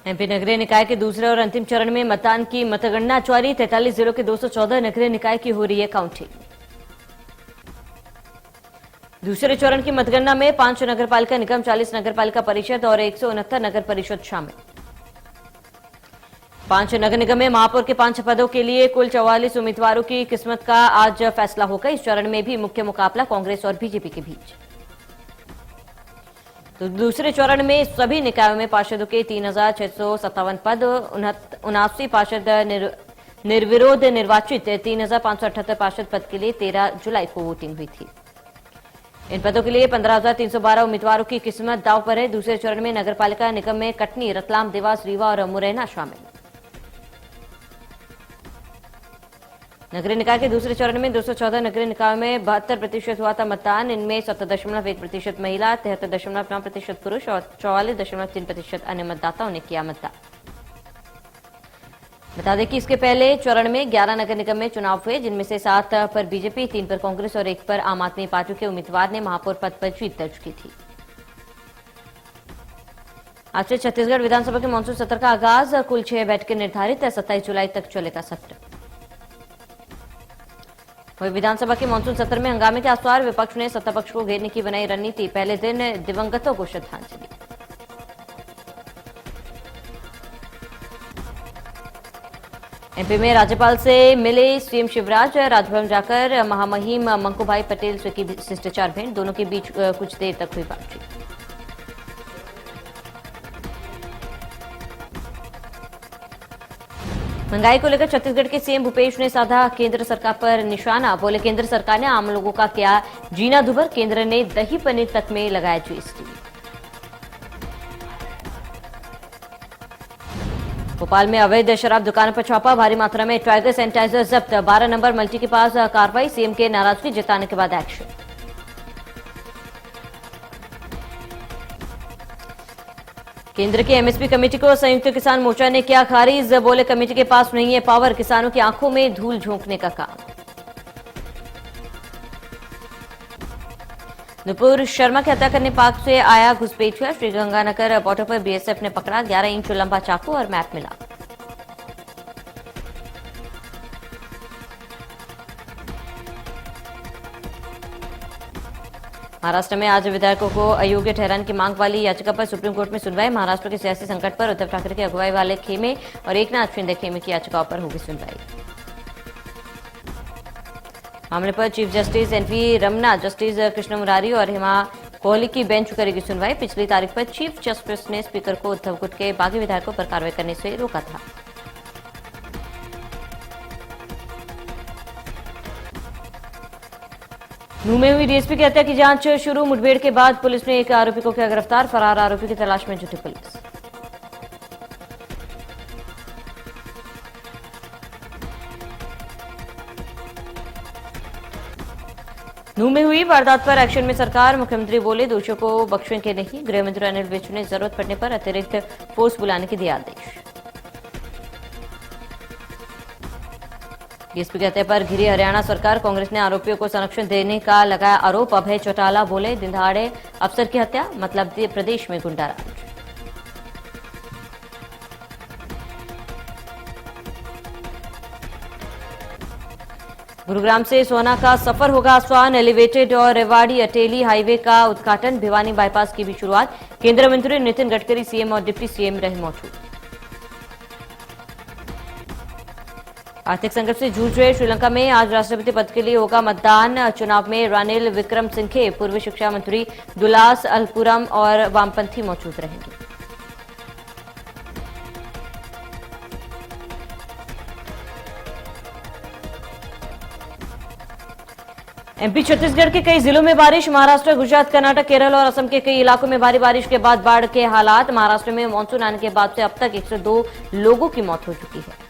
MP नगरीय निकाय के दूसरे और अंतिम चरण में मतदान की मतगणना जारी। 43 जिलों के 214 नगरीय निकाय की हो रही है काउंटिंग। दूसरे चरण की मतगणना में 5 नगरपालिका निगम, 40 नगरपालिका परिषद और 169 नगर परिषद शामिल। 5 नगर निगम में महापौर के 5 पदों के लिए कुल 44 उम्मीदवारों की किस्मत का आज फैसला होगा। इस चरण में भी मुख्य मुकाबला कांग्रेस और बीजेपी के बीच। तो दूसरे चरण में सभी निकायों में पार्षदों के 3,657 पद, 79 पार्षद निर्विरोध निर्वाचित। 3,578 पार्षद पद के लिए 13 जुलाई को वोटिंग हुई थी। इन पदों के लिए 15,312 उम्मीदवारों की किस्मत दांव पर है। दूसरे चरण में नगरपालिका निगम में कटनी, रतलाम, देवास, रीवा और मुरैना शामिल। नगरीय निकाय के दूसरे चरण में 214 नगरीय निकायों में 72% हुआ था मतदान। इनमें 70.1% महिला, 73.9% पुरुष और 44.3% अन्य मतदाताओं ने किया मतदान। बता दें कि इसके पहले चरण में 11 नगर निगम में चुनाव हुए, जिनमें से 7 पर बीजेपी, 3 पर कांग्रेस और 1 पर आम आदमी पार्टी के उम्मीदवार ने महापौर पद पर जीत दर्ज की थी। आज से छत्तीसगढ़ विधानसभा के मानसून सत्र का आगाज। कुल 6 बैठकें निर्धारित है। 27 जुलाई तक चलेगा सत्र। वही विधानसभा के मानसून सत्र में हंगामे के आसार। विपक्ष ने सत्ता पक्ष को घेरने की बनाई रणनीति। पहले दिन दिवंगतों को श्रद्धांजलि। एमपी में राज्यपाल से मिले सीएम शिवराज। राजभवन जाकर महामहिम मंकूभाई पटेल से की शिष्टाचार भेंट। दोनों के बीच कुछ देर तक हुई बातचीत। महंगाई को लेकर छत्तीसगढ़ के सीएम भूपेश ने साधा केंद्र सरकार पर निशाना। बोले, केंद्र सरकार ने आम लोगों का किया जीना दुभर। केंद्र ने दही पनीर तक में लगाया जीएसटी। भोपाल में अवैध शराब दुकानों पर छापा। भारी मात्रा में टाइगर सैनिटाइजर जब्त। 12 नंबर मल्टी के पास कार्रवाई। सीएम के नाराजगी जताने के बाद एक्शन। केंद्र की एमएसपी कमेटी को संयुक्त किसान मोर्चा ने किया खारिज। बोले, कमेटी के पास नहीं है पावर। किसानों की आंखों में धूल झोंकने का काम। नुपुर शर्मा की हत्या करने पाक से आया घुसपैठिया। श्रीगंगानगर बॉर्डर पर बीएसएफ ने पकड़ा। 11 इंच लंबा चाकू और मैप मिला। महाराष्ट्र में आज विधायकों को अयोग्य ठहराने की मांग वाली याचिका पर सुप्रीम कोर्ट में सुनवाई। महाराष्ट्र के सियासी संकट पर उद्धव ठाकरे की अगुवाई वाले खेमे और एकनाथ शिंदे खेमे की याचिकाओं पर होगी सुनवाई। मामले पर chief justice NV Ramana, justice Krishna Murari और हेमा कोहली की बेंच करेगी सुनवाई। पिछली तारीख पर चीफ जस्टिस ने स्पीकर को उद्धव गुट के बागी विधायकों पर कार्रवाई करने से रोका था। नूह में हुई डीएसपी की हत्या की जांच शुरू। मुठभेड़ के बाद पुलिस ने एक आरोपी को किया गिरफ्तार। फरार आरोपी की तलाश में जुटी पुलिस। नूह में हुई वारदात पर एक्शन में सरकार। मुख्यमंत्री बोले, दोषियों को बख्शेंगे नहीं। गृह मंत्री अनिल विज ने जरूरत पड़ने पर अतिरिक्त फोर्स बुलाने के दिए आदेश। डीएसपी की हत्या पर घिरी हरियाणा सरकार। कांग्रेस ने आरोपियों को संरक्षण देने का लगाया आरोप। अभय चौटाला बोले, दिन दहाड़े अफसर की हत्या मतलब प्रदेश में गुंडाराज। गुरुग्राम से सोना का सफर होगा आसान। एलिवेटेड और रेवाड़ी अटेली हाईवे का उद्घाटन। भिवानी बाईपास की भी शुरुआत। केंद्रीय मंत्री नितिन गडकरी, सीएम और डिप्टी सीएम रहे मौजूद। आर्थिक संकट से जूझ रहे श्रीलंका में आज राष्ट्रपति पद के लिए होगा मतदान। चुनाव में रानिल विक्रमसिंघे, पूर्व शिक्षा मंत्री दुलास अलपुरम और वामपंथी मौजूद रहेंगे। एमपी छत्तीसगढ़ के कई जिलों में बारिश। महाराष्ट्र, गुजरात, कर्नाटक, केरल और असम के कई इलाकों में भारी बारिश के बाद बाढ़ के हालात। महाराष्ट्र में मानसून आने के बाद से अब तक 102 लोगों की मौत हो चुकी है।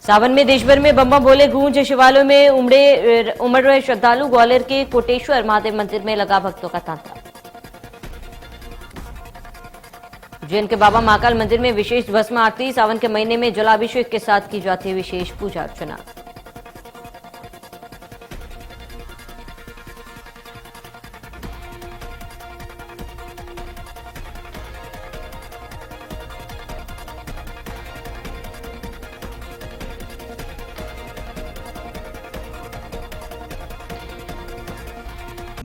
सावन में देश भर में बम बम बोले गूंज। शिवालयों में उमड़ रहे श्रद्धालु। ग्वालियर के कोटेश्वर महादेव मंदिर में लगा भक्तों का तांता। उज्जैन के बाबा महाकाल मंदिर में विशेष भस्म आरती। सावन के महीने में जलाभिषेक के साथ की जाती है विशेष पूजा अर्चना।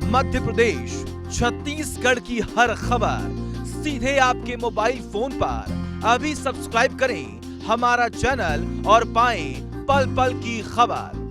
मध्य प्रदेश, छत्तीसगढ़ की हर खबर सीधे आपके मोबाइल फोन पर। अभी सब्सक्राइब करें हमारा चैनल और पाएं पल पल की खबर।